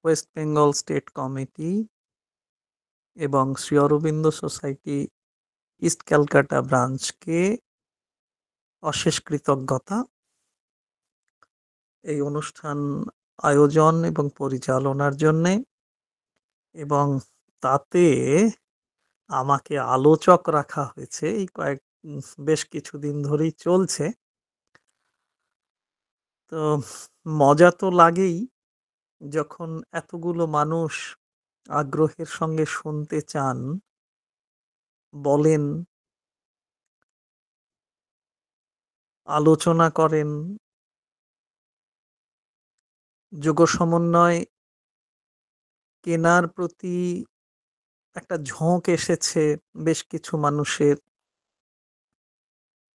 West Bengal state committee এবং Shri Aurobindo society east Calcutta ব্রাঞ্চকে অশেষ কৃতজ্ঞতা। এই অনুষ্ঠান আয়োজন এবং পরিচালনার জন্যে, এবং তাতে আমাকে আলোচক রাখা হয়েছে। এই বেশ কিছুদিন ধরেই চলছে। তো মজা তো লাগেই যখন এতগুলো মানুষ আগ্রহের সঙ্গে শুনতে চান, বলেন, আলোচনা করেন। যোগ সমন্বয় কেনার প্রতি একটা ঝোঁক এসেছে বেশ কিছু মানুষের।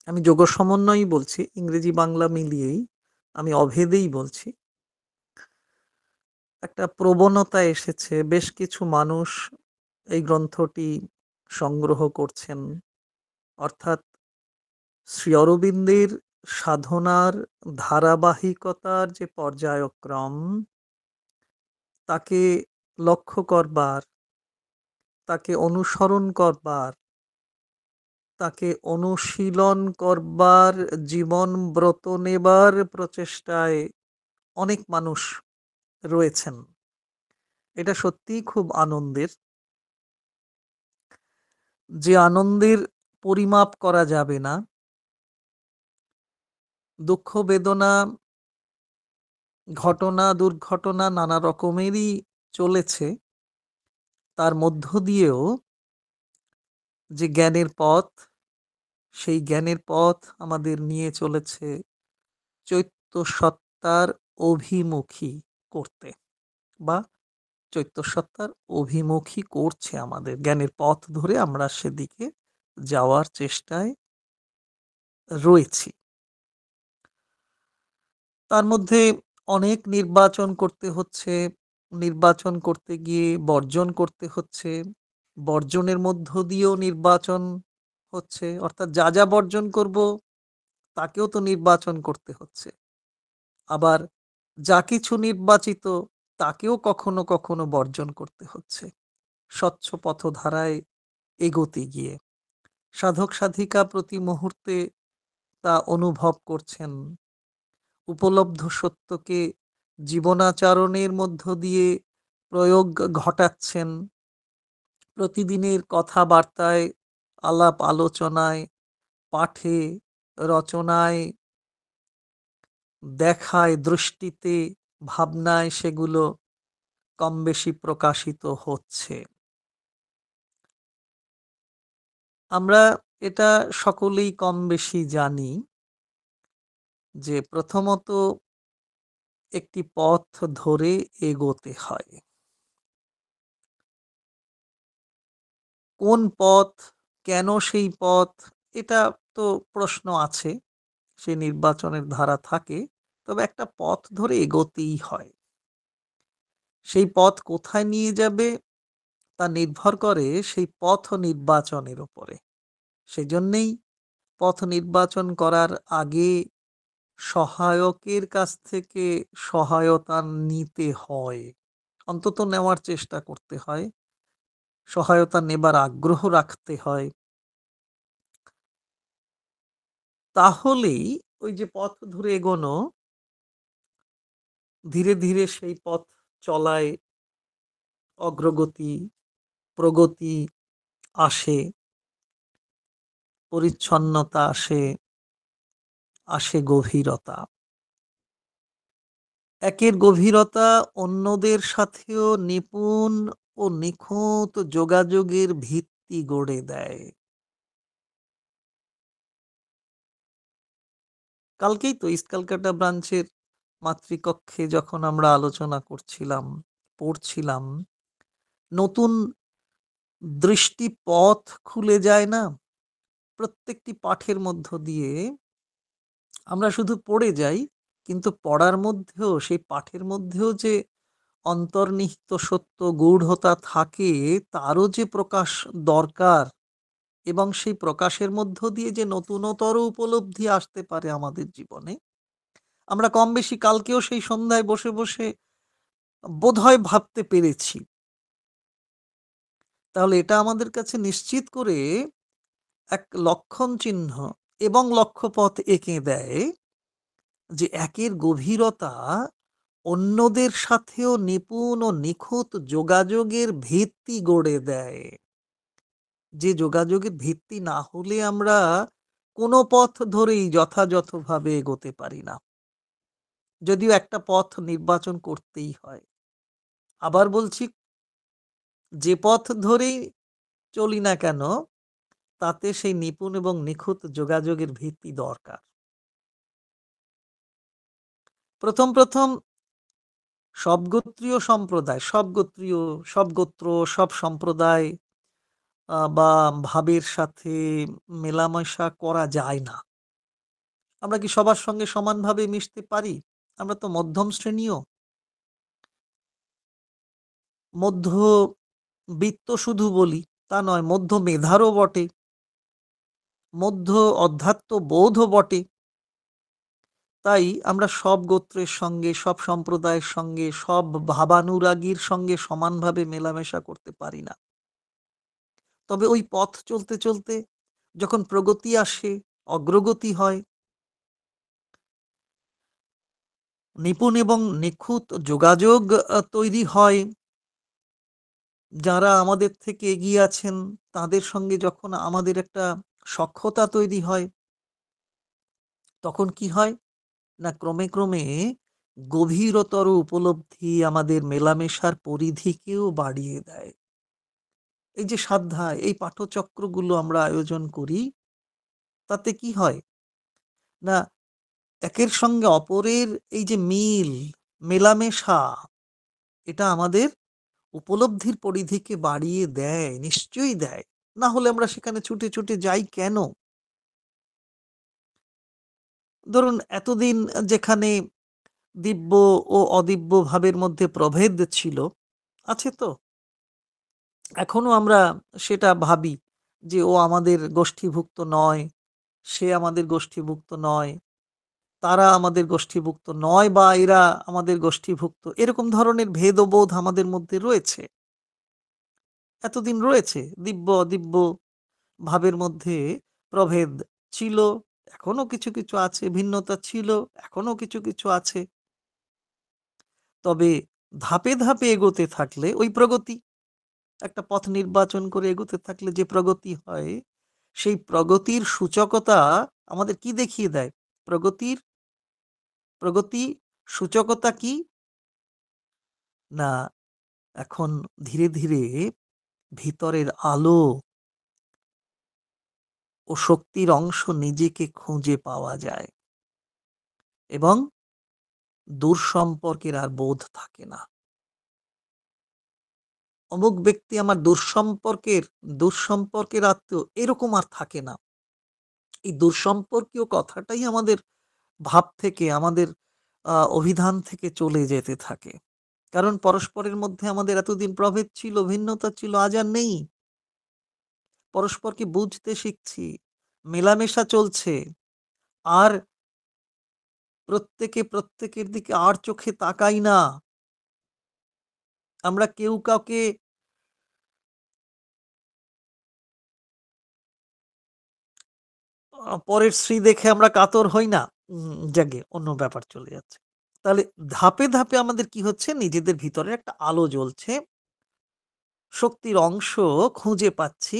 আমি যোগ সমন্বয়ই বলছি, ইংরেজি বাংলা মিলিয়েই, আমি অভেদেই বলছি। একটা প্রবণতা এসেছে, বেশ কিছু মানুষ এই গ্রন্থটি সংগ্রহ করছেন। অর্থাৎ শ্রী অরবিন্দের সাধনার ধারাবাহিকতার যে পর্যায়ক্রম, তাকে লক্ষ্য করবার, তাকে অনুসরণ করবার, তাকে অনুশীলন করবার, জীবন ব্রত নেবার প্রচেষ্টায় অনেক মানুষ রয়েছেন। এটা সত্যিই খুব আনন্দের। যে আনন্দের পরিমাপ করা যাবে না। দুঃখ বেদনা, ঘটনা দুর্ঘটনা নানা রকমেরই চলেছে, তার মধ্য দিয়েও যে জ্ঞানের পথ, সেই জ্ঞানের পথ আমাদের নিয়ে চলেছে চৈত্য সত্তার অভিমুখী করতে, বা চৈত্য সত্তার অভিমুখী করছে আমাদের। জ্ঞানের পথ ধরে আমরা সেদিকে যাওয়ার চেষ্টায় রয়েছি। তার মধ্যে অনেক নির্বাচন করতে হচ্ছে, নির্বাচন করতে গিয়ে বর্জন করতে হচ্ছে, বর্জনের মধ্য দিয়েও নির্বাচন হচ্ছে। অর্থাৎ যা যা বর্জন করব তাকেও তো নির্বাচন করতে হচ্ছে। আবার যা কিছু নির্বাচিত তাকেও কখনো কখনো বর্জন করতে হচ্ছে স্বচ্ছ পথধারায় এগোতে গিয়ে। সাধক সাধিকা প্রতি মুহূর্তে তা অনুভব করছেন। উপলব্ধ সত্যকে জীবনাচরণের মধ্য দিয়ে প্রয়োগ ঘটাচ্ছেন। প্রতিদিনের কথাবার্তায়, আলাপ আলোচনায়, পাঠে, রচনায়, দেখায়, দৃষ্টিতে, ভাবনায় সেগুলো কম বেশি প্রকাশিত হচ্ছে। আমরা এটা সকলেই কম বেশি জানি যে প্রথমত একটি পথ ধরে এগোতে হয়। কোন পথ, কেন সেই পথ, এটা তো প্রশ্ন আছে, সে নির্বাচনের ধারা থাকে। তবে একটা পথ ধরে এগোতেই হয়। সেই পথ কোথায় নিয়ে যাবে তা নির্ভর করে সেই পথ নির্বাচনের উপরে। সেজন্যেই পথ নির্বাচন করার আগে সহায়কের কাছ থেকে সহায়তা নিতে হয়, অন্তত নেওয়ার চেষ্টা করতে হয়, সহায়তা নেবার আগ্রহ রাখতে হয়। তাহলেই ওই যে পথ ধরে এগোনো, ধীরে ধীরে সেই পথ চলায় অগ্রগতি, প্রগতি আসে, পরিচ্ছন্নতা আসে, আসে গভীরতা। একের গভীরতা অন্যদের সাথেও নিপুণ ও নিখুঁত যোগাযোগের ভিত্তি গড়ে দেয়। কালকেই তো ইস্ট ক্যালকাটা ব্রাঞ্চের মাতৃকক্ষে যখন আমরা আলোচনা করছিলাম, পড়ছিলাম, নতুন দৃষ্টিপথ খুলে যায় না? প্রত্যেকটি পাঠের মধ্য দিয়ে আমরা শুধু পড়ে যাই, কিন্তু পড়ার মধ্যেও, সেই পাঠের মধ্যেও যে অন্তর্নিহিত সত্য গূঢ়তা থাকে, তারও যে প্রকাশ দরকার, এবং সেই প্রকাশের মধ্য দিয়ে যে নতুনতর উপলব্ধি আসতে পারে আমাদের জীবনে, আমরা কম বেশি কালকেও সেই সন্ধ্যায় বসে বসে বোধহয় ভাবতে পেরেছি। তাহলে এটা আমাদের কাছে নিশ্চিত করে এক লক্ষণ চিহ্ন এবং লক্ষ্যপথ এঁকে দেয় যে একের গভীরতা অন্যদের সাথেও নিপুণ ও নিখুঁত যোগাযোগের ভিত্তি গড়ে দেয়। যে যোগাযোগের ভিত্তি না হলে আমরা কোনো পথ ধরেই যথাযথভাবে এগোতে পারি না। যদিও একটা পথ নির্বাচন করতেই হয়। আবার বলছি, যে পথ ধরেই চলি না কেন তাতে সেই নিপুণ এবং নিখুঁত যোগাযোগের ভিত্তি দরকার। ১ম সব গোত্রীয় সম্প্রদায়, সব গোত্র, সব সম্প্রদায় বা ভাবের সাথে মেলামেশা করা যায় না। আমরা কি সবার সঙ্গে সমানভাবে মিশতে পারি? আমরা তো মধ্যম শ্রেণীয়। মধ্যবিত্ত শুধু বলি তা নয়, মধ্য মেধারও বটে, মধ্য অধ্যাত্ম বোধও বটে। তাই আমরা সব গোত্রের সঙ্গে, সব সম্প্রদায়ের সঙ্গে, সব ভাবানুরাগীর সঙ্গে সমানভাবে মেলামেশা করতে পারি না। তবে ওই পথ চলতে চলতে যখন প্রগতি আসে, অগ্রগতি হয়, নিপুণ এবং নিখুঁত যোগাযোগ তৈরি হয়, যারা আমাদের থেকে এগিয়ে আছেন তাদের সঙ্গে যখন আমাদের একটা সখ্যতা তৈরি হয়, তখন কি হয়? না ক্রমে ক্রমে গভীরতর উপলব্ধি আমাদের মেলামেশার পরিধিকেও বাড়িয়ে দেয়। এই যে সাধ্যায়, এই পাঠচক্রগুলো আমরা আয়োজন করি, তাতে কি হয়? না একের সঙ্গে অপরের এই যে মিল, মেলামেশা, এটা আমাদের উপলব্ধির পরিধিকে বাড়িয়ে দেয়, নিশ্চয়ই দেয়। না হলে আমরা সেখানে ছুটে, ছুটে যাই কেন? ধরুন এতদিন যেখানে দিব্য ও অদিব্য ভাবের মধ্যে প্রভেদ ছিল, আছে তো? এখনো আমরা সেটা ভাবি যে ও আমাদের গোষ্ঠীভুক্ত নয়, সে আমাদের গোষ্ঠীভুক্ত নয়, তারা আমাদের গোষ্ঠীভুক্ত নয় বা এরা আমাদের গোষ্ঠীভুক্ত। এরকম ধরনের ভেদবোধ আমাদের মধ্যে রয়েছে। এতদিন রয়েছে। দিব্য অদিব্য ভাবের মধ্যে প্রভেদ ছিল, এখনো কিছু, কিছু আছে। ভিন্নতা ছিল, এখনো কিছু, কিছু আছে। তবে ধাপে, ধাপে এগোতে থাকলে ওই প্রগতি। একটা পথ নির্বাচন করে এগোতে থাকলে যে প্রগতি হয়, সেই প্রগতির সূচকতা আমাদের কি দেখিয়ে দেয়? প্রগতির প্রগতি সূচকতা কি? না এখন ধীরে, ধীরে ভিতরের আলো ও শক্তির অংশ নিজেকে খুঁজে পাওয়া যায় এবং দূরসম্পর্কের আর বোধ থাকে না। অমুক ব্যক্তি আমার দূরসম্পর্কের আত্মীয়, এরকম আর থাকে না। এই দূরসম্পর্কীয় কথাটাই আমাদের ভাব থেকে, আমাদের অভিধান থেকে চলে যেতে থাকে। কারণ পরস্পরের মধ্যে আমাদের এতদিন প্রভেদ ছিল, ভিন্নতা ছিল, আজ আর নেই। পরস্পরকে বুঝতে শিখছি, মেলামেশা চলছে। আর প্রত্যেকে প্রত্যেকের দিকে আর চোখে তাকাই না। আমরা কেউ কাউকে পরের শ্রী দেখে আমরা কাতর হই না। যাকগে অন্য ব্যাপার চলে যাচ্ছে। তাহলে ধাপে, ধাপে আমাদের কি হচ্ছে? নিজেদের ভিতরে একটা আলো জ্বলছে। শক্তির অংশ খুঁজে পাচ্ছি।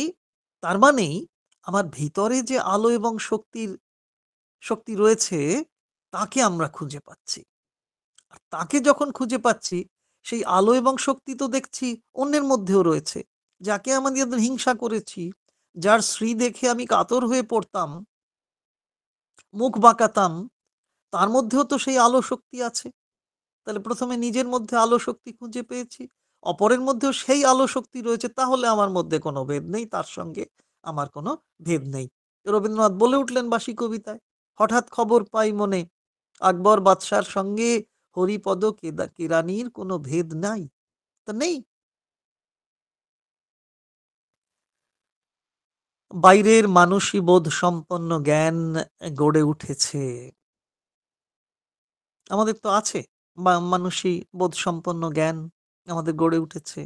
তার মানেই আমার ভিতরে যে আলো এবং শক্তি রয়েছে তাকে আমরা খুঁজে পাচ্ছি। আর তাকে যখন খুঁজে পাচ্ছি, সেই আলো এবং শক্তি তো দেখছি অন্যের মধ্যেও রয়েছে। যাকে আমাদের হিংসা করেছি, যার শ্রী দেখে আমি কাতর হয়ে পড়তাম, মুখ বাঁকাতাম, তার মধ্যেও তো সেই আলো শক্তি আছে। তাহলে ১ম এ নিজের মধ্যে আলো শক্তি খুঁজে পেয়েছি। অপরের মধ্যেও সেই আলো শক্তি রয়েছে। তাহলে আমার মধ্যে কোনো ভেদ নেই। তার সঙ্গে আমার কোনো ভেদ নেই। রবীন্দ্রনাথ বলে উঠলেন বাসি কবিতায়, হঠাৎ খবর পাই মনে, আকবর বাদশার সঙ্গে হরিপদ কেরানির কোনো ভেদ নাই। তা নেই। বাইরের মানসী বোধ সম্পন্ন জ্ঞান গড়ে উঠেছে। আমাদের তো আছে। বা মানুষই বোধসম্পন্ন জ্ঞান আমাদের গড়ে উঠেছে।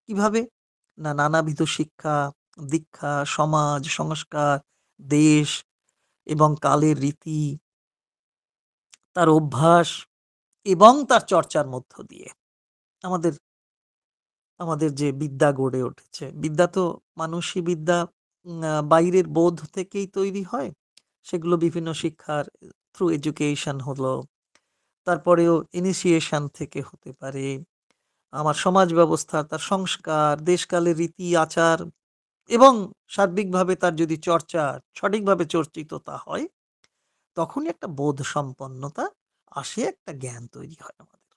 কিভাবে? না নানাবিধ শিক্ষা, দীক্ষা, সমাজ, সংস্কার, দেশ এবং কালের রীতি, তার অভ্যাস এবং তার চর্চার মধ্য দিয়ে। আমাদের আমাদের যে বিদ্যা গড়ে উঠেছে, বিদ্যা তো মানসী বিদ্যা বাইরের বোধ থেকেই তৈরি হয়। সেগুলো বিভিন্ন শিক্ষার থ্রু এডুকেশন হলো, তারপরেও ইনিশিয়েশন থেকে হতে পারে। আমার সমাজ ব্যবস্থা, তার সংস্কার, দেশকালের রীতি আচার এবং সার্বিকভাবে তার যদি চর্চা সঠিকভাবে চর্চিততা হয়, তখনই একটা বোধ সম্পন্নতা আসে, একটা জ্ঞান তৈরি হয় আমাদের।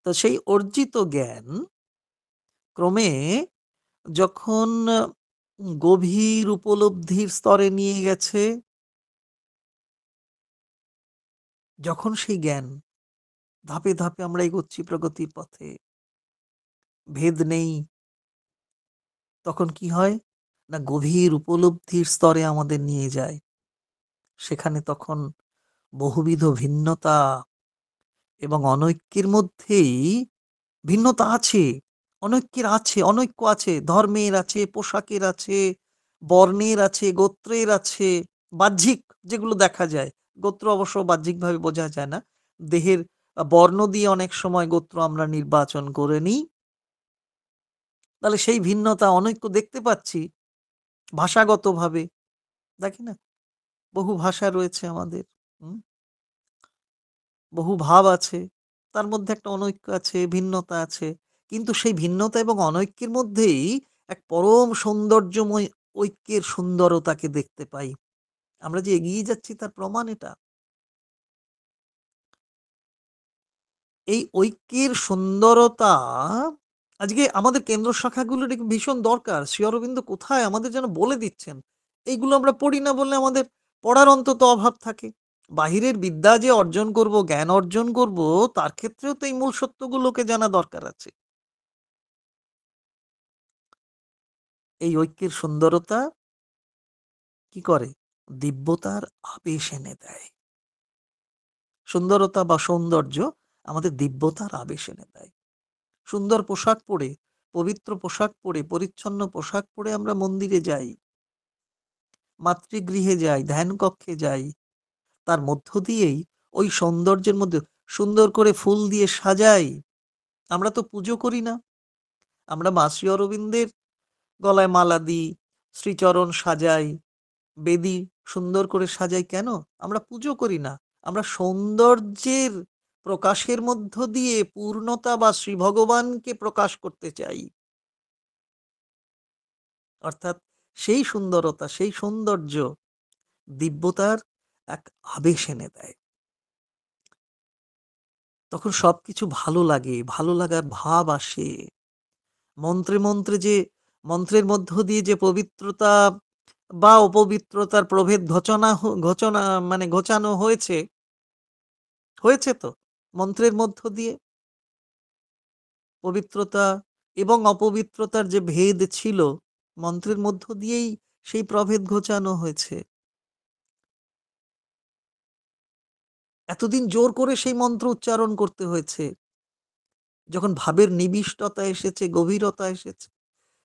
তো সেই অর্জিত জ্ঞান ক্রমে যখন গভীর উপলব্ধির স্তরে নিয়ে গেছে, যখন সেই জ্ঞান ধাপে, ধাপে আমরা এগোচ্ছি প্রগতির পথে, ভেদ নেই, তখন কি হয়? না গভীর উপলব্ধির স্তরে আমাদের নিয়ে যায়। সেখানে তখন বহুবিধ ভিন্নতা এবং অনৈক্যের মধ্যেই ভিন্নতা আছে, অনৈক্য আছে, ধর্মের আছে, পোশাকের আছে, বর্ণের আছে, গোত্রের আছে, বাহ্যিক যেগুলো দেখা যায়। গোত্র অবশ্য বাহ্যিকভাবে বোঝা যায় না। দেহের বর্ণ দিয়ে অনেক সময় গোত্র আমরা নির্বাচন করে নিই। তাহলে সেই ভিন্নতা অনৈক্য দেখতে পাচ্ছি ভাষাগতভাবে। দেখি না? বহু ভাষা রয়েছে আমাদের। হুম? বহু ভাব আছে। তার মধ্যে একটা অনৈক্য আছে, ভিন্নতা আছে। কিন্তু সেই ভিন্নতা এবং অনৈক্যের মধ্যেই এক পরম সৌন্দর্যময় ঐক্যের সুন্দরতাকে দেখতে পাই। আমরা যে এগিয়ে যাচ্ছি তার প্রমাণ এটা। এই ঐক্যের সুন্দরতা আজকে আমাদের কেন্দ্র শাখাগুলোর ভীষণ দরকার। শ্রী অরবিন্দ কোথায় আমাদের যেন বলে দিচ্ছেন। এইগুলো আমরা পড়ি না বলে আমাদের পড়ার অন্তত অভাব থাকে। বাহিরের বিদ্যা যে অর্জন করব, জ্ঞান অর্জন করব, তার ক্ষেত্রেও তো এই মূল সত্যগুলোকে জানা দরকার আছে। এই ঐক্যের সুন্দরতা কি করে? দিব্যতার আবেশ এনে দেয়। সুন্দরতা বা সৌন্দর্য আমাদের দিব্যতার আবেশ এনে দেয়। সুন্দর পোশাক পরে, পবিত্র পোশাক পরে, পরিচ্ছন্ন পোশাক পরে আমরা মন্দিরে যাই, মাতৃগৃহে যাই, ধ্যানকক্ষে যাই। তার মধ্য দিয়েই ওই সৌন্দর্যের মধ্যে সুন্দর করে ফুল দিয়ে সাজাই। আমরা তো পুজো করি না। আমরা মা শ্রী অরবিন্দের গলায় মালা দিই, শ্রীচরণ সাজাই, বেদী সুন্দর করে সাজাই কেন? আমরা পুজো করি না। আমরা সৌন্দর্যের প্রকাশের মধ্য দিয়ে পূর্ণতা বা শ্রী ভগবানকে প্রকাশ করতে চাই। অর্থাৎ সেই সুন্দরতা, সেই সৌন্দর্য দিব্যতার এক আবেশ এনে দেয়। তখন সবকিছু ভালো লাগে, ভালো লাগার ভাব আসে। মন্ত্রে, মন্ত্রে যে মন্ত্রের মধ্য দিয়ে যে পবিত্রতা বা অপবিত্রতার প্রভেদ ঘোচনা মানে ঘোচানো হয়েছে, হয়েছে তো? মন্ত্রের মধ্য দিয়ে পবিত্রতা এবং অপবিত্রতার যে ভেদ ছিল, মন্ত্রের মধ্য দিয়েই সেই প্রভেদ ঘোচানো হয়েছে। এতদিন জোর করে সেই মন্ত্র উচ্চারণ করতে হয়েছে। যখন ভাবের নিবিষ্টতা এসেছে, গভীরতা এসেছে,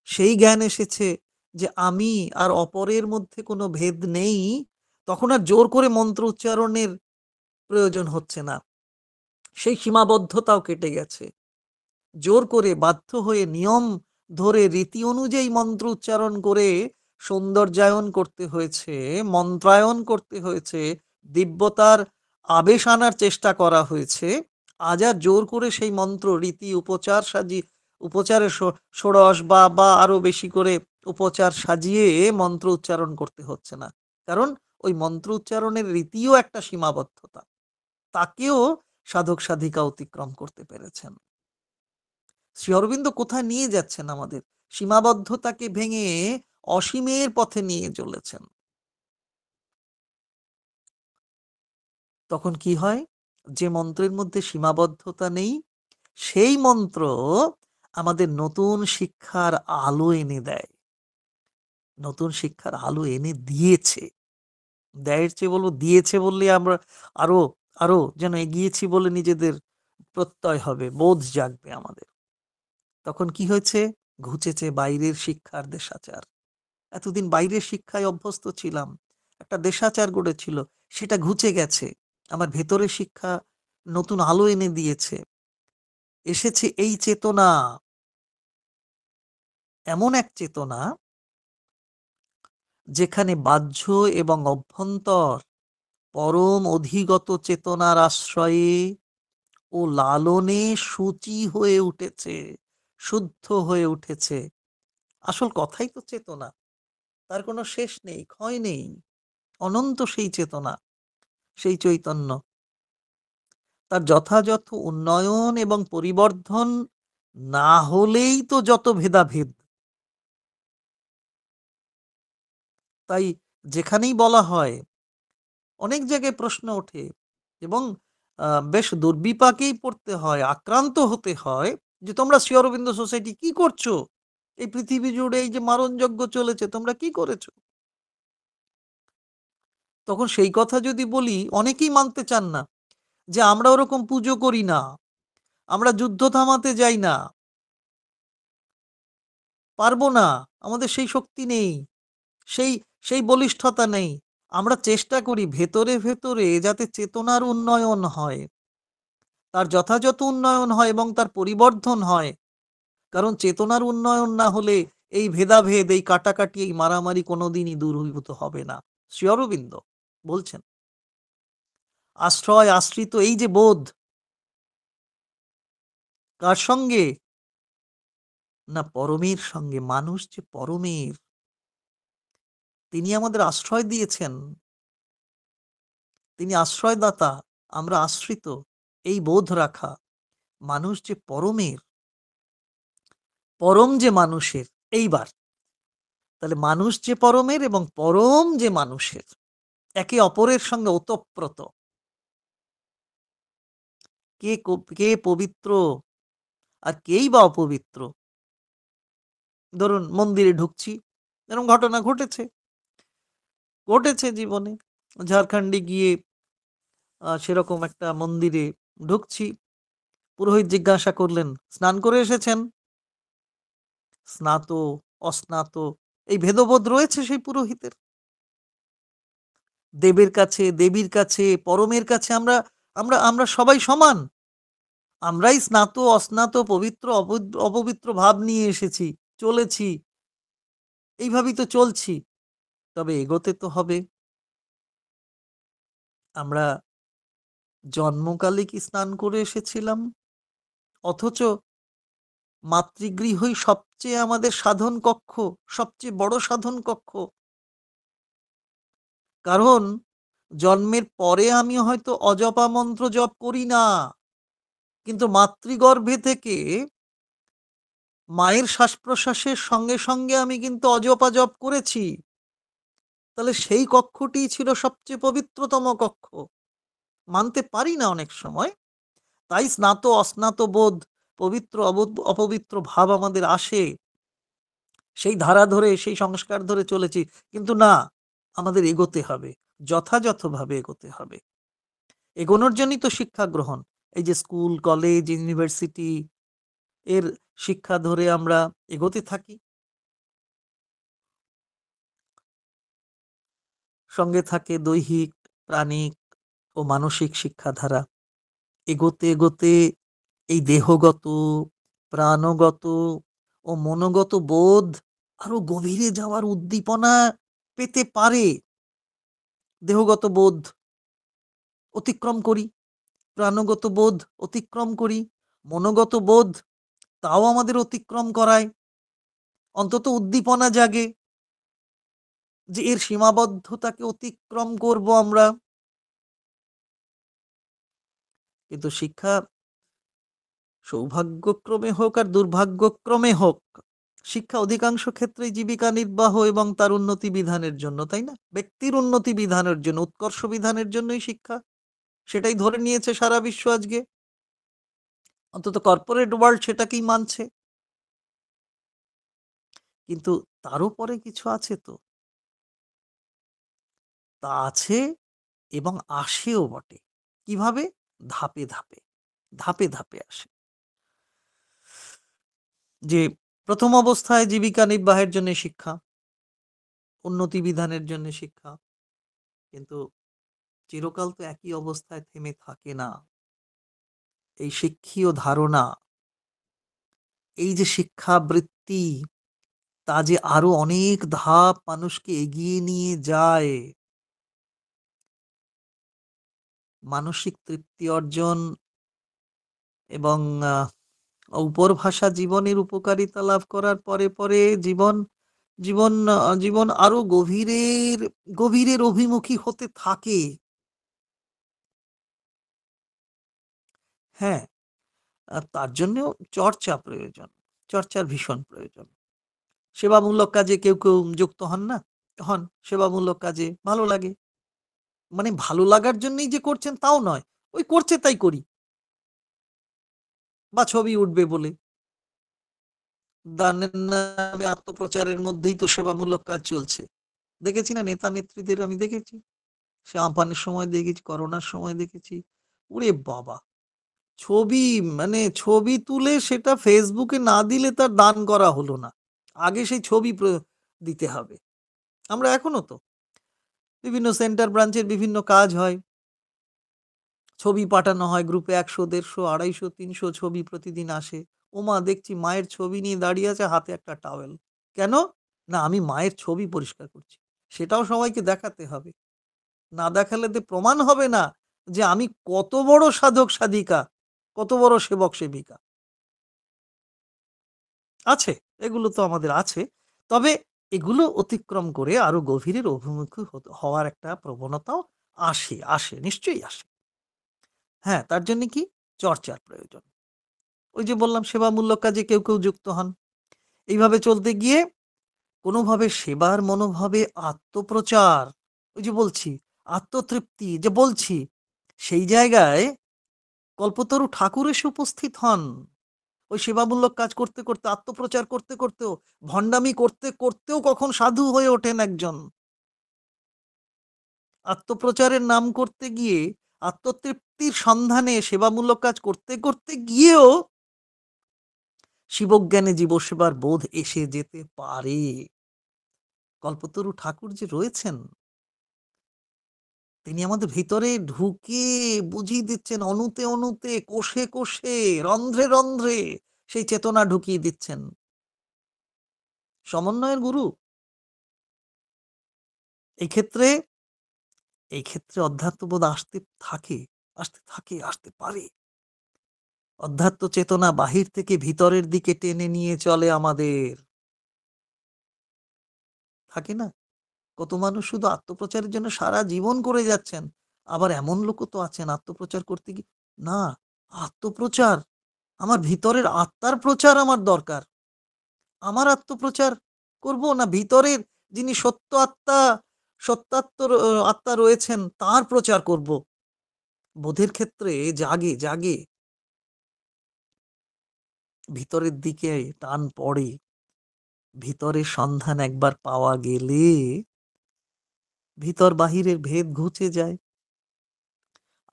সেই জ্ঞান এসেছে যে আমি আর অপরের মধ্যে কোনো ভেদ নেই, তখন আর জোর করে মন্ত্র উচ্চারণের প্রয়োজন হচ্ছে না। সেই সীমাবদ্ধতাও কেটে গেছে। জোর করে বাধ্য হয়ে নিয়ম ধরে রীতি অনুযায়ী মন্ত্র উচ্চারণ করে সৌন্দর্যায়ন করতে হয়েছে, মন্ত্রায়ন করতে হয়েছে, দিব্যতার আবেশ আনার চেষ্টা করা হয়েছে। আজ আর জোর করে সেই মন্ত্র রীতি উপচারে ষোড়শ বা আরো বেশি করে উপচার সাজিয়ে মন্ত্র উচ্চারণ করতে হচ্ছে না। কারণ ওই মন্ত্র উচ্চারণের রীতিও একটা সীমাবদ্ধতা, তাকেও সাধক সাধিকা অতিক্রম করতে পেরেছেন। শ্রী অরবিন্দ কোথায় নিয়ে যাচ্ছেন আমাদের? সীমাবদ্ধতাকে ভেঙে অসীমের পথে নিয়ে চলেছেন। তখন কি হয়? যে মন্ত্রের মধ্যে সীমাবদ্ধতা নেই, সেই মন্ত্র আমাদের নতুন শিক্ষার আলো এনে দেয়। নতুন শিক্ষার আলো এনে দিয়েছে। দেয়ের চেয়ে বলব দিয়েছে বললে আমরা আরো আরো যেন এগিয়েছি বলে নিজেদের প্রত্যয় হবে, বোধ জাগবে আমাদের। তখন কি হয়েছে? ঘুচেছে বাইরের শিক্ষার দেশাচার। এতদিন বাইরের শিক্ষায় অভ্যস্ত ছিলাম, একটা দেশাচার গড়েছিল, সেটা ঘুচে গেছে। আমার ভেতরের শিক্ষা নতুন আলো এনে দিয়েছে। এসেছে এই চেতনা, এমন এক চেতনা যেখানে বাহ্য এবং অভ্যন্তর পরম অধিগত চেতনার আশ্রয়ে ও লালনে সূচি হয়ে উঠেছে, শুদ্ধ হয়ে উঠেছে। আসল কথাই তো চেতনা। তার কোনো শেষ নেই, ক্ষয় নেই। অনন্ত সেই চেতনা, সেই চৈতন্য। তার যথাযথ উন্নয়ন এবং পরিবর্ধন না হলেই তো যত ভেদাভেদ। তাই যেখানেই বলা হয়, অনেক জায়গায় প্রশ্ন ওঠে এবং বেশ দুর্বিপাকেই পড়তে হয়, আক্রান্ত হতে হয় যে, "তোমরা শ্রী অরবিন্দ সোসাইটি কি করছো? এই পৃথিবী জুড়ে এই যে মারণযজ্ঞ চলেছে, তোমরা কি করেছো?" তখন সেই কথা যদি বলি, অনেকেই মানতে চান না যে, "আমরা ওরকম পুজো করি না। আমরা যুদ্ধ থামাতে যাই না। পারবো না। আমাদের সেই শক্তি নেই। সেই সেই বলিষ্ঠতা নেই।" আমরা চেষ্টা করি ভেতরে, ভেতরে যাতে চেতনার উন্নয়ন হয়। তার যথাযথ উন্নয়ন হয় এবং তার পরিবর্ধন হয়। কারণ চেতনার উন্নয়ন না হলে এই ভেদাভেদ, এই কাটাকাটি, এই মারামারি কোনোদিনই দূরীভূত হবে না। শ্রী অরবিন্দ বলছেন, আশ্রয় আশ্রিত এই যে বোধ, কার সঙ্গে? না পরমের সঙ্গে। মানুষ যে পরমের, তিনি আমাদের আশ্রয় দিয়েছেন। তিনি আশ্রয়দাতা, আমরা আশ্রিত। এই বোধ রাখা। মানুষ যে পরমের, পরম যে মানুষের। এইবার তাহলে মানুষ যে পরমের এবং পরম যে মানুষের, একে অপরের সঙ্গে ওতপ্রোত। কে পবিত্র আর কেই বা অপবিত্র? ধরুন মন্দিরে ঢুকছি, এরকম ঘটনা ঘটেছে জীবনে। ঝাড়খণ্ডে গিয়ে সেরকম একটা মন্দিরে ঢুকছি। পুরোহিত জিজ্ঞাসা করলেন, "স্নান করে এসেছেন?" স্নাত, অস্নাত এই ভেদবোধ রয়েছে সেই পুরোহিতের। দেবের কাছে, দেবীর কাছে, পরমের কাছে আমরা আমরা আমরা সবাই সমান। আমরাই স্নাত, অস্নাত, পবিত্র, অপবিত্র ভাব নিয়ে এসেছি, চলেছি। এইভাবেই তো চলছি। তবে এগোতে তো হবে। আমরা জন্মকালে কি স্নান করে এসেছিলাম? অথচ মাতৃগৃহই সবচেয়ে আমাদের সাধন কক্ষ, সবচেয়ে বড় সাধন কক্ষ। কারণ জন্মের পরে আমি হয়তো অজপা মন্ত্র জপ করি না। কিন্তু মাতৃগর্ভে থেকে মায়ের শ্বাস-প্রশ্বাসের সঙ্গে, সঙ্গে আমি কিন্তু অজপা জপ করেছি। তাহলে সেই কক্ষটিই ছিল সবচেয়ে পবিত্রতম কক্ষ। মানতে পারি না অনেক সময়। তাই স্নাত অস্নাত বোধ, পবিত্র অপবিত্র ভাব আমাদের আসে। সেই ধারা ধরে, সেই সংস্কার ধরে চলেছি। কিন্তু না, আমাদের এগোতে হবে। যথাযথভাবে এগোতে হবে। এগোনোর জন্যই তো শিক্ষা গ্রহণ। এই যে স্কুল, কলেজ, ইউনিভার্সিটি এর শিক্ষা ধরে আমরা এগোতে থাকি। সঙ্গে থাকে দৈহিক, প্রাণিক ও মানসিক শিক্ষাধারা। এগোতে, এগোতে এই দেহগত, প্রাণগত ও মনোগত বোধ আরো গভীরে যাওয়ার উদ্দীপনা পেতে পারে। দেহগত বোধ অতিক্রম করি, প্রাণগত বোধ অতিক্রম করি, মনোগত বোধ তাও আমাদের অতিক্রম করায়। অন্তত উদ্দীপনা জাগে যে এর সীমাবদ্ধতাকে অতিক্রম করব আমরা। কিন্তু শিক্ষা সৌভাগ্যক্রমে হোক আর দুর্ভাগ্যক্রমে হোক, শিক্ষা অধিকাংশ ক্ষেত্রেই জীবিকা নির্বাহ এবং তার উন্নতি বিধানের জন্য, তাই না? ব্যক্তির উন্নতি বিধানের জন্য, উৎকর্ষ বিধানের জন্যই শিক্ষা। সেটাই ধরে নিয়েছে সারা বিশ্ব আজকে। অন্তত কর্পোরেট ওয়ার্ল্ড সেটাকেই মানছে। কিন্তু তারও পরে কিছু আছে তো। তা আছে এবং আসেও বটে। কিভাবে? ধাপে, ধাপে, ধাপে, ধাপে আসে। যে ১ম অবস্থায় জীবিকা নির্বাহের জন্যে শিক্ষা, উন্নতি বিধানের জন্যে শিক্ষা। কিন্তু চিরকাল তো একই অবস্থায় থেমে থাকে না। এই শিক্ষীয় ধারণা, এই যে শিক্ষাবৃত্তি, তা যে আরো অনেক ধাপ মানুষকে এগিয়ে নিয়ে যায়। মানসিক তৃপ্তি অর্জন এবং উপরভাষা জীবনের উপকারিতা লাভ করার পরে, পরে জীবন জীবন জীবন আরো গভীরের অভিমুখী হতে থাকে। হ্যাঁ, তার জন্যেও চর্চা প্রয়োজন। চর্চার ভীষণ প্রয়োজন। সেবামূলক কাজে কেউ যুক্ত হন না? হন। সেবামূলক কাজে ভালো লাগে। মানে ভালো লাগার জন্যই যে করছেন তাও নয়। ওই করছে তাই করি বা ছবি উঠবে বলে। দানের নামে আত্মপ্রচারের মধ্যেই তো সেবামূলক কাজ চলছে। দেখেছি না নেতা-নেত্রীদের আমি দেখেছি। সে আমপানের সময় দেখেছি, করোনার সময় দেখেছি। ওরে বাবা! ছবি মানে ছবি তুলে সেটা Facebook এ না দিলে তার দান করা হলো না। আগে সেই ছবি দিতে হবে। আমরা এখনো তো বিভিন্ন সেন্টার ব্রাঞ্চের বিভিন্ন কাজ হয়। ছবি পাঠানো হয় গ্রুপে ১০০, ১৫০, ২৫০, ৩০০ ছবি প্রতিদিন আসে। ওমা! দেখছি মায়ের ছবি নিয়ে দাঁড়িয়ে আছে হাতে একটা টাওয়েল। কেন? না আমি মায়ের ছবি পরিষ্কার করছি। সেটাও সবাইকে দেখাতে হবে। না দেখালে তো প্রমাণ হবে না যে আমি কত বড় সাধক সাধিকা, কত বড় সেবক সেবিকা। আছে, এগুলো তো আমাদের আছে। তবে এগুলো অতিক্রম করে আরো গভীরের অভিমুখী হওয়ার একটা প্রবণতাও আসে, নিশ্চয়ই আসে। হ্যাঁ, তার জন্যে কি? চর্চার প্রয়োজন। ওই যে বললাম সেবামূলক কাজে কেউ যুক্ত হন। এইভাবে চলতে গিয়ে কোনোভাবে সেবার মনোভাবে আত্মপ্রচার, ওই যে বলছি আত্মতৃপ্তি যে বলছি, সেই জায়গায় কল্পতরু ঠাকুর এসে উপস্থিত হন। ওই সেবামূলক কাজ করতে, আত্মপ্রচার করতেও, ভন্ডামি করতেও কখন সাধু হয়ে ওঠেন একজন। আত্মপ্রচারের নাম করতে গিয়ে, আত্মতৃপ্তির সন্ধানে সেবামূলক কাজ করতে গিয়েও শিবজ্ঞানে জীবসেবার বোধ এসে যেতে পারে। কল্পতরু ঠাকুর যে রয়েছেন, তিনি আমাদের ভিতরে ঢুকে বুঝিয়ে দিচ্ছেন অণুতে, কোষে, রন্ধ্রে সেই চেতনা ঢুকিয়ে দিচ্ছেন। সমন্বয়ের গুরু। এই ক্ষেত্রে অধ্যাত্মবোধ আসতে পারে। অধ্যাত্ম চেতনা বাহির থেকে ভিতরের দিকে টেনে নিয়ে চলে আমাদের। থাকে না? কত মানুষ শুধু আত্মপ্রচারের জন্য সারা জীবন করে যাচ্ছেন। আবার এমন লোকও তো আছেন আত্মপ্রচার করতে গিয়ে না, আত্মপ্রচার আমার ভিতরের আত্মার প্রচার আমার দরকার। আমার আত্মপ্রচার করব না ভিতরের যিনি আত্মা রয়েছেন তার প্রচার করব। বোধের ক্ষেত্রে জাগে ভিতরের দিকে টান পড়ে। ভিতরের সন্ধান একবার পাওয়া গেলে ভিতর বাহিরের ভেদ ঘুচে যায়।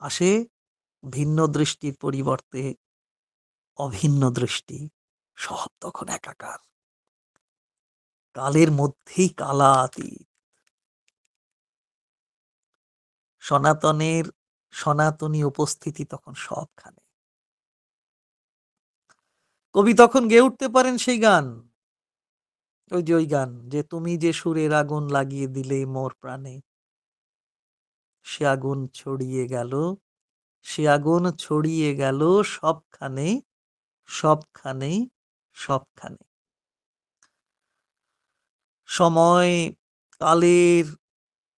আসে ভিন্ন দৃষ্টির পরিবর্তে অভিন্ন দৃষ্টি। সব তখন একাকার। কালের মধ্যেই কালাতীত। সনাতনের সনাতনী উপস্থিতি তখন সবখানে। কবি তখন গেয়ে উঠতে পারেন সেই গান। ওই গান যে তুমি যে সুরের আগুন লাগিয়ে দিলে মোর প্রাণে, সে আগুন ছড়িয়ে গেল, সে আগুন ছড়িয়ে গেল সবখানে, সবখানে, সবখানে। সময় কালের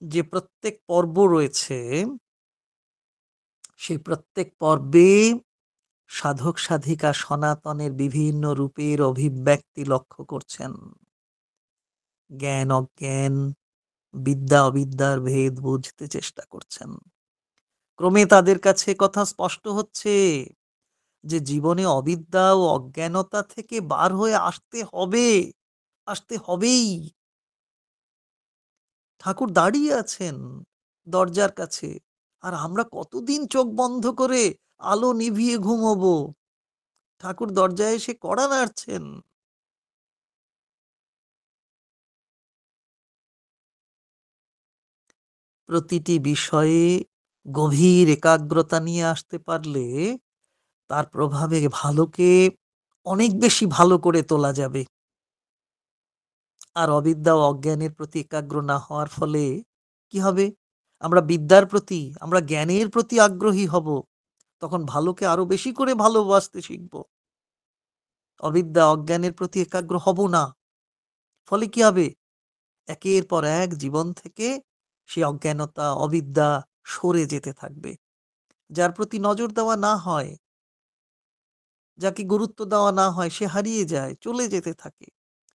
যে প্রত্যেক পর্ব রয়েছে, সেই প্রত্যেক পর্বে সাধক সাধিকা সনাতনের বিভিন্ন রূপের অভিব্যক্তি লক্ষ্য করছেন। জ্ঞান অজ্ঞান, বিদ্যা অবিদ্যার ভেদ বুঝতে চেষ্টা করছেন। ক্রমে তাদের কাছে কথা স্পষ্ট হচ্ছে যে জীবনে অবিদ্যা ও অজ্ঞানতা থেকে বার হয়ে আসতে হবে, আসতে হবেই। ঠাকুর দাঁড়িয়ে আছেন দরজার কাছে। আর আমরা কতদিন চোখ বন্ধ করে আলো নিভিয়ে ঘুমোবো? ঠাকুর দরজায় এসে কড়া নাড়ছেন। প্রতিটি বিষয়ে গভীর একাগ্রতা নিয়ে আসতে পারলে তার প্রভাবে ভালোকে অনেক বেশি ভালো করে তোলা যাবে। আর অবিদ্যা ও অজ্ঞানের প্রতি একাগ্র না হওয়ার ফলে কি হবে? আমরা বিদ্যার প্রতি, আমরা জ্ঞানের প্রতি আগ্রহী হব। তখন ভালোকে আরো বেশি করে ভালোবাসতে শিখব। অবিদ্যা, অজ্ঞানের প্রতি একাগ্র হব না। ফলে কি হবে? একের পর এক জীবন থেকে সেই অজ্ঞানতা, অবিদ্যা সরে যেতে থাকবে। যার প্রতি নজর দেওয়া না হয়, যাকে গুরুত্ব দেওয়া না হয়, সে হারিয়ে যায়, চলে যেতে থাকে।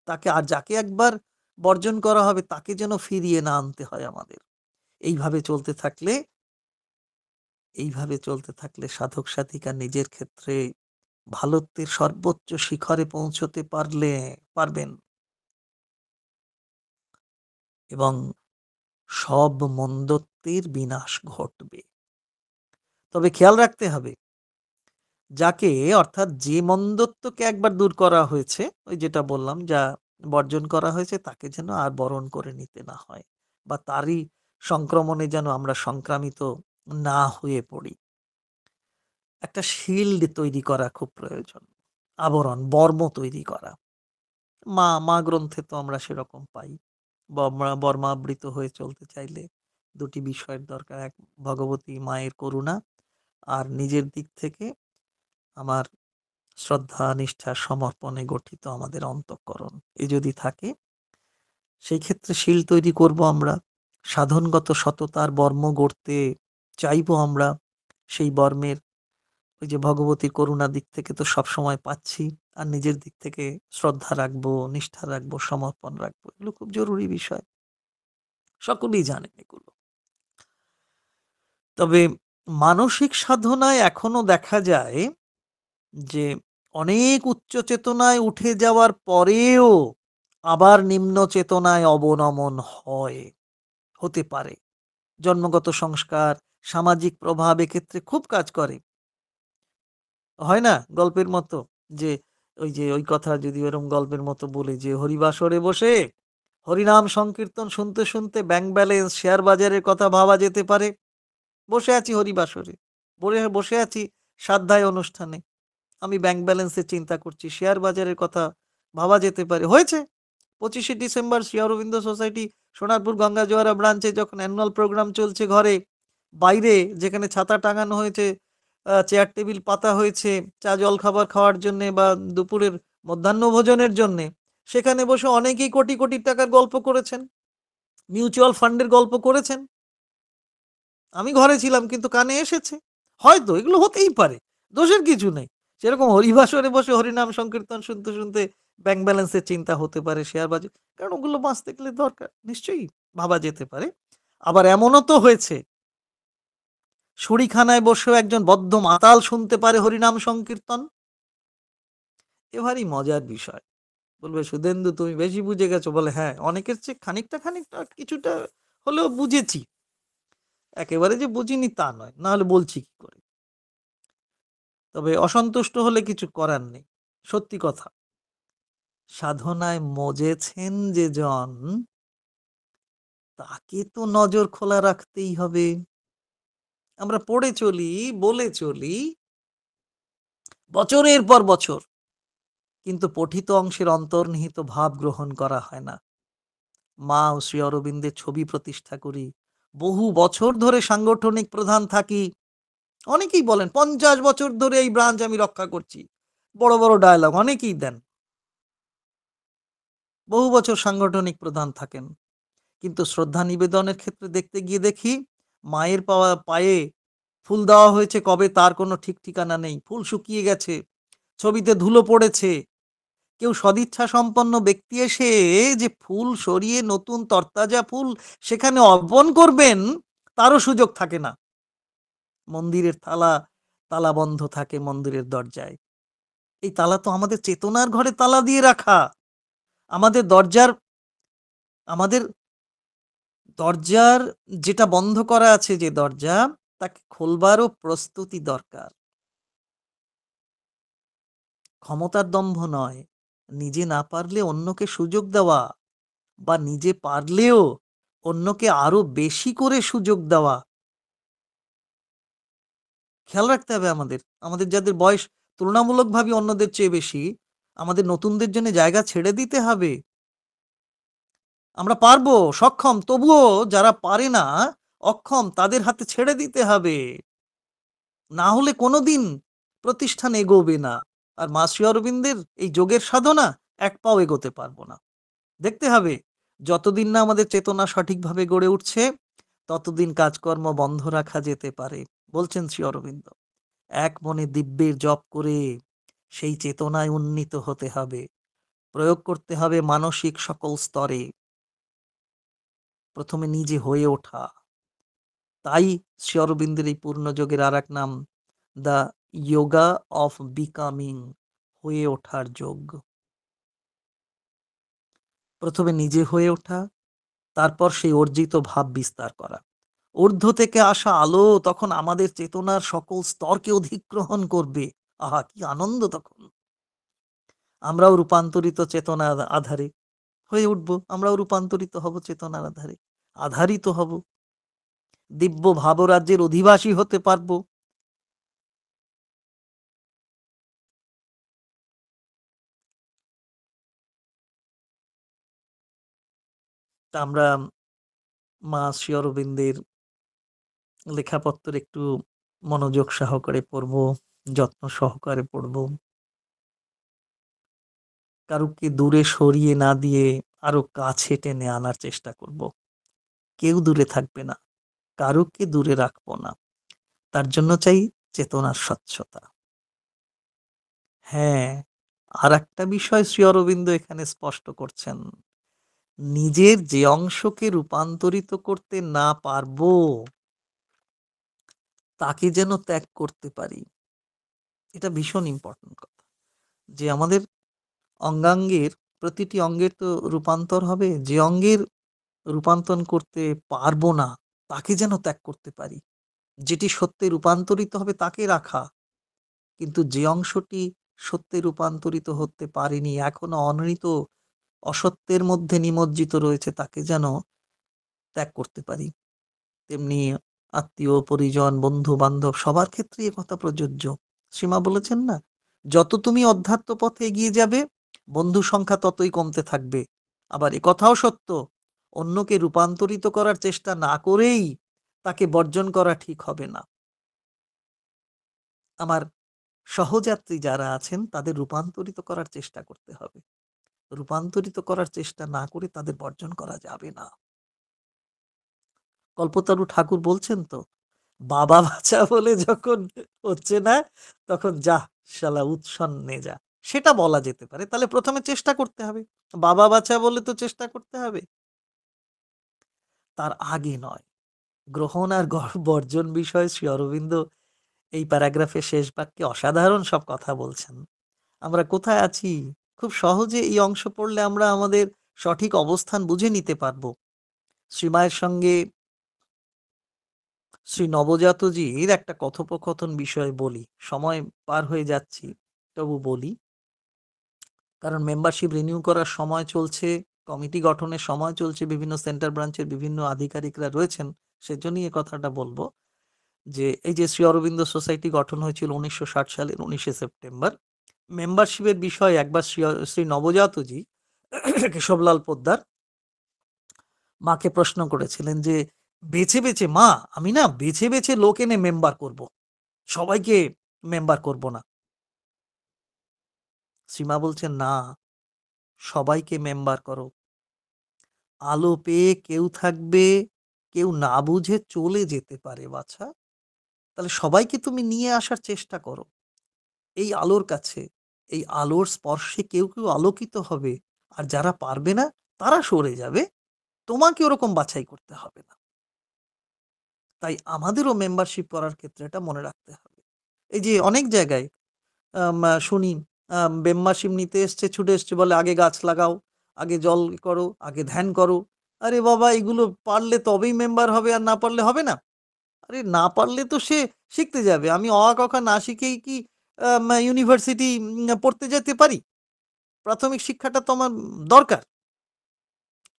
তাকে আর যাকে একবার বর্জন করা হবে তাকে যেন ফিরিয়ে না আনতে হয় আমাদের। এইভাবে চলতে থাকলে এইভাবে চলতে থাকলে সাধক সাধিকা নিজের ক্ষেত্রে ভালোত্বের সর্বোচ্চ শিখরে পৌঁছতে পারবেন এবং সব মন্দত্বের বিনাশ ঘটবে। তবে খেয়াল রাখতে হবে, যাকে অর্থাৎ যে মন্দত্বকে একবার দূর করা হয়েছে, ওই যেটা বললাম যা বর্জন করা হয়েছে তাকে যেন আর বরণ করে নিতে না হয় বা তারই সংক্রমণে যেন আমরা সংক্রামিত না হয়ে পড়ি। একটা শিল্ড তৈরি করা খুব প্রয়োজন। আবরণ, বর্ম তৈরি করা। মা গ্রন্থে তো আমরা সেরকম পাই। বর্মাবৃত হয়ে চলতে চাইলে ২ টি বিষয়ের দরকার। এক ভগবতী মায়ের করুণা আর নিজের দিক থেকে আমার শ্রদ্ধা, নিষ্ঠা, সমর্পণে গঠিত আমাদের অন্তঃকরণ। এ যদি থাকে সেই ক্ষেত্রে শিল তৈরি করব আমরা। সাধনগত সততার বর্ম গড়তে চাইবো আমরা। সেই বর্মের ওই যে ভগবতীর করুণার দিক থেকে তো সবসময় পাচ্ছি। আর নিজের দিক থেকে শ্রদ্ধা রাখবো, নিষ্ঠা রাখবো, সমর্পণ রাখবো। এগুলো খুব জরুরি বিষয়। সকলেই জানেন এগুলো। তবে মানসিক সাধনায় এখনো দেখা যায় যে অনেক উচ্চ চেতনায় উঠে যাওয়ার পরেও আবার নিম্ন চেতনায় অবনমন হতে পারে। জন্মগত সংস্কার, সামাজিক প্রভাব এক্ষেত্রে খুব কাজ করে। হয় না? গল্পের মতো যে ওই কথা যদি ওরকম গল্পের মতো বলি যে হরিবাসরে বসে হরিনাম সংকীর্তন শুনতে, শুনতে ব্যাংক ব্যালেন্স, শেয়ার বাজারের কথা ভাবা যেতে পারে। বসে আছি হরিবাসরে, বসে আছি সাধ্যায় অনুষ্ঠানে। আমি ব্যাংক ব্যালেন্সের চিন্তা করছি, শেয়ার বাজারের কথা ভাবা যেতে পারে। হয়েছে ২৫শে ডিসেম্বর শ্রী অরবিন্দ সোসাইটি সোনারপুর গঙ্গা জোয়ারা ব্রাঞ্চে যখন অ্যানুয়াল প্রোগ্রাম চলছে ঘরে, বাইরে যেখানে ছাতা টাঙানো হয়েছে, চেয়ার টেবিল পাতা হয়েছে চা জলখাবার খাওয়ার জন্যে বা দুপুরের মধ্যাহ্ন ভোজনের জন্যে, সেখানে বসে অনেকেই কোটি, কোটি টাকার গল্প করেছেন, মিউচুয়াল ফান্ডের গল্প করেছেন। আমি ঘরে ছিলাম কিন্তু কানে এসেছে। হয়তো এগুলো হতেই পারে। দোষের কিছু নেই। সেরকম হরিবাসরে বসে হরিনাম সংকীর্তন শুনতে, শুনতে ব্যাংক ব্যালেন্সের চিন্তা হতে পারে, শেয়ার বাজার, কারণ ওগুলো বাঁচতে গেলে দরকার। নিশ্চয়ই ভাবা যেতে পারে। আবার এমনও তো হয়েছে, শুঁড়িখানায় বসেও একজন বদ্ধ মাতাল শুনতে পারে হরিনাম সংকীর্তন। এ ভারী মজার বিষয়। বলবে, "সুধেন্দু তুমি বেশি বুঝে গেছো।" বলে, "হ্যাঁ, অনেকের চেয়ে খানিকটা কিছুটা হলেও বুঝেছি। একেবারে যে বুঝিনি তা নয়। না হলে বলছি কি করে?" তবে অসন্তুষ্ট হলে কিছু করার নেই। সত্যি কথা। সাধনায় মজেছেন যে জন, তাকে তো নজর খোলা রাখতেই হবে। আমরা পড়ে চলি, বলে চলি বছরের পর বছর। কিন্তু পঠিত অংশের অন্তর্নিহিত ভাব গ্রহণ করা হয় না। মা ও শ্রী অরবিন্দের ছবি প্রতিষ্ঠা করি। বহু বছর ধরে সাংগঠনিক প্রধান থাকি। অনেকেই বলেন ৫০ বছর ধরে এই ব্রাঞ্চ আমি রক্ষা করছি। বড়, বড় ডায়ালগ অনেকেই দেন। বহু বছর সাংগঠনিক প্রধান থাকেন। কিন্তু শ্রদ্ধা নিবেদনের ক্ষেত্রে দেখতে গিয়ে দেখি মায়ের পায়ে ফুল দেওয়া হয়েছে কবে তার কোনো ঠিক ঠিকানা নেই। ফুল শুকিয়ে গেছে, ছবিতে ধুলো পড়েছে। কেউ সদিচ্ছা সম্পন্ন ব্যক্তি এসে যে ফুল সরিয়ে নতুন তরতাজা ফুল সেখানে অর্পণ করবেন, তারও সুযোগ থাকে না। মন্দিরের তালা বন্ধ থাকে মন্দিরের দরজায়। এই তালা তো আমাদের চেতনার ঘরে তালা দিয়ে রাখা। আমাদের আমাদের দরজার যেটা বন্ধ করা আছে যে দরজা, তাকে খোলবারও প্রস্তুতি দরকার। ক্ষমতার দম্ভ নয়, নিজে না পারলে অন্যকে সুযোগ দেওয়া বা নিজে পারলেও অন্যকে আরো বেশি করে সুযোগ দেওয়া। খেয়াল রাখতে হবে আমাদের। আমাদের যাদের বয়স তুলনামূলকভাবে অন্যদের চেয়ে বেশি, আমাদের নতুনদের জন্য জায়গা ছেড়ে দিতে হবে। আমরা পারবো, সক্ষম, তবুও যারা পারে না, অক্ষম, তাদের হাতে ছেড়ে দিতে হবে। না হলে কোনোদিন প্রতিষ্ঠান এগোবে না। আর মা শ্রী অরবিন্দের এই যোগের সাধনা, এক পাও এগোতে পারব না। দেখতে হবে, যতদিন না আমাদের চেতনা সঠিকভাবে গড়ে উঠছে, ততদিন কাজকর্ম বন্ধ রাখা যেতে পারে। বলছেন শ্রী অরবিন্দ। এক মনে দিব্যের জপ করে সেই চেতনায় উন্নীত হতে হবে। প্রয়োগ করতে হবে মানসিক সকল স্তরে। প্রথমে নিজে হয়ে ওঠা। তাই শ্রী অরবিন্দের এই পূর্ণযোগের আর এক নাম দ্য যোগা অফ বিকামিং, হয়ে ওঠার যোগ। প্রথমে নিজে হয়ে ওঠা, তারপর সেই অর্জিত ভাব বিস্তার করা। ঊর্ধ্ব থেকে আসা আলো তখন আমাদের চেতনার সকল স্তরকে অধিগ্রহণ করবে। আহা, কি আনন্দ তখন! আমরাও রূপান্তরিত চেতনার আধারে হয়ে উঠব। আমরাও রূপান্তরিত হব চেতনার আধারে, আধারিত হব, দিব্য ভাবরাজ্যের অধিবাসী হতে পারব। তা আমরা মা শ্রী অরবিন্দের লেখাপত্র একটু মনোযোগ সহকারে পড়ব, যত্ন সহকারে পড়ব। কারুকে দূরে সরিয়ে না দিয়ে আরো কাছে টেনে আনার চেষ্টা করব। কেউ দূরে থাকবে না, কারুকে দূরে রাখবো না। তার জন্য চাই চেতনার স্বচ্ছতা। হ্যাঁ, আর একটা বিষয় শ্রী অরবিন্দ এখানে স্পষ্ট করছেন। নিজের যে অংশকে রূপান্তরিত করতে না পারবো, তাকে যেন ত্যাগ করতে পারি। এটা ভীষণ ইম্পর্টেন্ট কথা। যে আমাদের অঙ্গাঙ্গের প্রতিটি অঙ্গের তো রূপান্তর হবে। যে অঙ্গের রূপান্তর করতে পারবো না, তাকে যেন ত্যাগ করতে পারি। যেটি সত্যে রূপান্তরিত হবে তাকে রাখা। কিন্তু যে অংশটি সত্যে রূপান্তরিত হতে পারেনি, এখনো অনৃত অসত্যের মধ্যে নিমজ্জিত রয়েছে, তাকে যেন ত্যাগ করতে পারি। তেমনি আত্মীয় পরিজন বন্ধু বান্ধব সবার ক্ষেত্রে এ কথা প্রযোজ্য। সীমা বলেছেন না, যত তুমি অধ্যাত্ম পথে এগিয়ে যাবে, বন্ধু সংখ্যা ততই কমতে থাকবে। আবার এ কথাও সত্য, অন্যকে রূপান্তরিত করার চেষ্টা না করেই তাকে বর্জন করা ঠিক হবে না। আমার সহযাত্রী যারা আছেন তাদের রূপান্তরিত করার চেষ্টা করতে হবে। রূপান্তরিত করার চেষ্টা না করে তাদের বর্জন করা যাবে না। কল্পতরু ঠাকুর বলছেন তো, বাবা বাঁচা বলে যখন হচ্ছে না, তখন যা শালা উৎসন্নে যা, সেটা বলা যেতে পারে। তাহলে প্রথমে চেষ্টা করতে হবে। বাবা বাঁচা বলে তো চেষ্টা করতে হবে, তার আগে নয়। গ্রহণ আর বর্জন বিষয়ে শ্রী অরবিন্দ এই প্যারাগ্রাফের শেষ বাক্যে অসাধারণ সব কথা বলছেন। আমরা কোথায় আছি খুব সহজে এই অংশ পড়লে আমরা আমাদের সঠিক অবস্থান বুঝে নিতে পারবো। শ্রীমায়ের সঙ্গে শ্রী নবজাতজির একটা কথোপকথন বিষয়ে বলি। সময় পার হয়ে যাচ্ছি, তবু বলি। কারণ মেম্বারশিপ রিনিউ করার সময় চলছে, কমিটি গঠনের সময় চলছে, বিভিন্ন সেন্টার ব্রাঞ্চের বিভিন্ন আধিকারিকরা রয়েছেন। সেজন্যই এ কথাটা বলবো যে এই যে শ্রী অরবিন্দ সোসাইটি গঠন হয়েছিল 1960 সালের 19শে সেপ্টেম্বর। মেম্বারশিপের বিষয়ে একবার শ্রী নবজাতজি কেশবলাল পোদ্দার মাকে প্রশ্ন করেছিলেন যে, বেছে বেছে মা, আমি না বেছে বেছে লোক এনে মেম্বার করব, সবাইকে মেম্বার করব না। শ্রীমা বলছেন, না, সবাইকে মেম্বার করো। আলো পেয়ে কেউ থাকবে, কেউ না বুঝে চলে যেতে পারে বাছা। তাহলে সবাইকে তুমি নিয়ে আসার চেষ্টা করো এই আলোর কাছে। এই আলোর স্পর্শে কেউ কেউ আলোকিত হবে, আর যারা পারবে না তারা সরে যাবে। তোমাকে ওরকম বাছাই করতে হবে না। তাই আমাদেরও মেম্বারশিপ করার ক্ষেত্রে এটা মনে রাখতে হবে। এই যে অনেক জায়গায় শুনি মেম্বারশিপ নিতে এসছে, ছুটে এসছে, বলে আগে গাছ লাগাও, আগে জল করো, আগে ধ্যান করো। আরে বাবা, এগুলো পারলে তবেই মেম্বার হবে, আর না পারলে হবে না। আরে না পারলে তো সে শিখতে যাবে। আমি অ, আ, ক, খ না শিখেই কি ইউনিভার্সিটি পড়তে যেতে পারি? প্রাথমিক শিক্ষাটা তো আমার দরকার।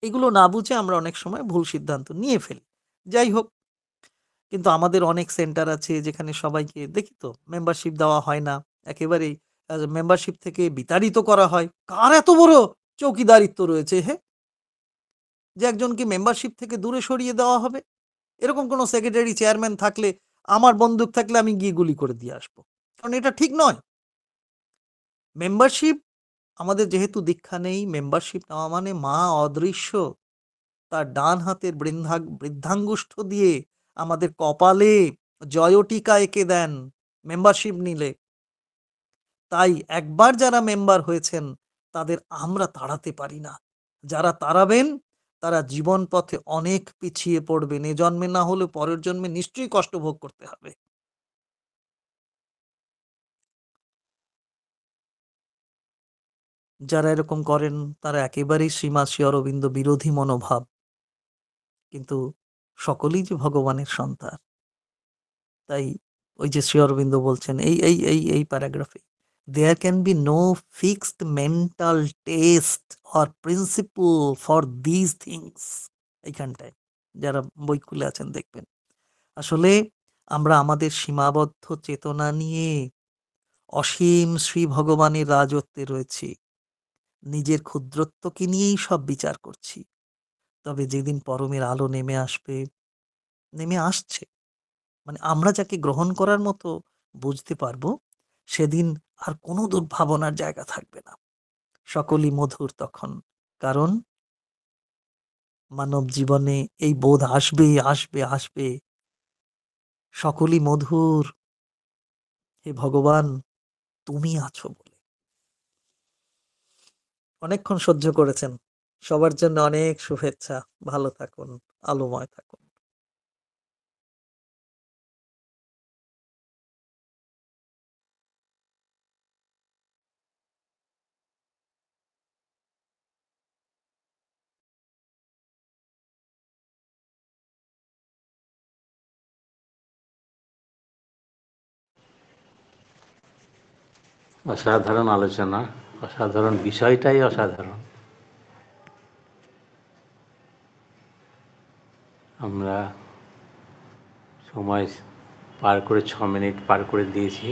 এগুলো না বুঝে আমরা অনেক সময় ভুল সিদ্ধান্ত নিয়ে ফেলি। যাই হোক, কিন্তু আমাদের অনেক সেন্টার আছে যেখানে সবাইকে দেখি তো মেম্বারশিপ দেওয়া হয় না। একেবারেই মেম্বারশিপ থেকে বিতাড়িত করা হয়। কার এত বড় চৌকিদারিত্ব রয়েছে হে? যে একজনকে মেম্বারশিপ থেকে দূরে সরিয়ে দেওয়া হবে? এরকম কোনো সেক্রেটারি, চেয়ারম্যান থাকলে, আমার বন্দুক থাকলে আমি গিয়ে গুলি করে দিয়ে আসবো। কারণ এটা ঠিক নয়। মেম্বারশিপ, আমাদের যেহেতু দীক্ষা নেই, মেম্বারশিপ নেওয়া মানে মা অদৃশ্য তার ডান হাতের বৃদ্ধাঙ্গুষ্ঠ দিয়ে আমাদের কপালে জয়টিকা এঁকে দেন মেম্বারশিপ নিলে। তাই একবার যারা মেম্বার হয়েছেন তাদের আমরা তাড়াতে পারি না। যারা তাড়াবেন তারা জীবন পথে অনেক পিছিয়ে পড়বেন। এ জন্মে না হলেও পরের জন্মে নিশ্চয়ই কষ্ট ভোগ করতে হবে। যারা এরকম করেন তারা একেবারেই শ্রী অরবিন্দ বিরোধী মনোভাব। কিন্তু সকলেই যে ভগবানের সন্তান। তাই ওই যে শ্রী অরবিন্দ বলছেন এই প্যারাগ্রাফে, "There can be no fixed mental taste or principle for these things." এইখানটায় যারা বই খুলে আছেন দেখবেন। আসলে আমরা আমাদের সীমাবদ্ধ চেতনা নিয়ে অসীম শ্রী ভগবানের রাজত্বে রয়েছি। নিজের ক্ষুদ্রত্বকে নিয়েই সব বিচার করছি। তবে যেদিন পরমের আলো নেমে আসবে, নেমে আসছে, মানে আমরা যাকে গ্রহণ করার মতো বুঝতে পারবো, সেদিন আর কোনো দুর্ভাবনার জায়গা থাকবে না। সকলই মধুর তখন। কারণ মানব জীবনে এই বোধ আসবে, আসবে, আসবে। সকলই মধুর। হে ভগবান, তুমি আছো বলে। অনেকক্ষণ সহ্য করেছেন। সবার জন্য অনেক শুভেচ্ছা। ভালো থাকুন, আলোময় থাকুন। অসাধারণ আলোচনা, অসাধারণ বিষয়টাই অসাধারণ। আমরা সময় পার করে 6 মিনিট পার করে দিয়েছি।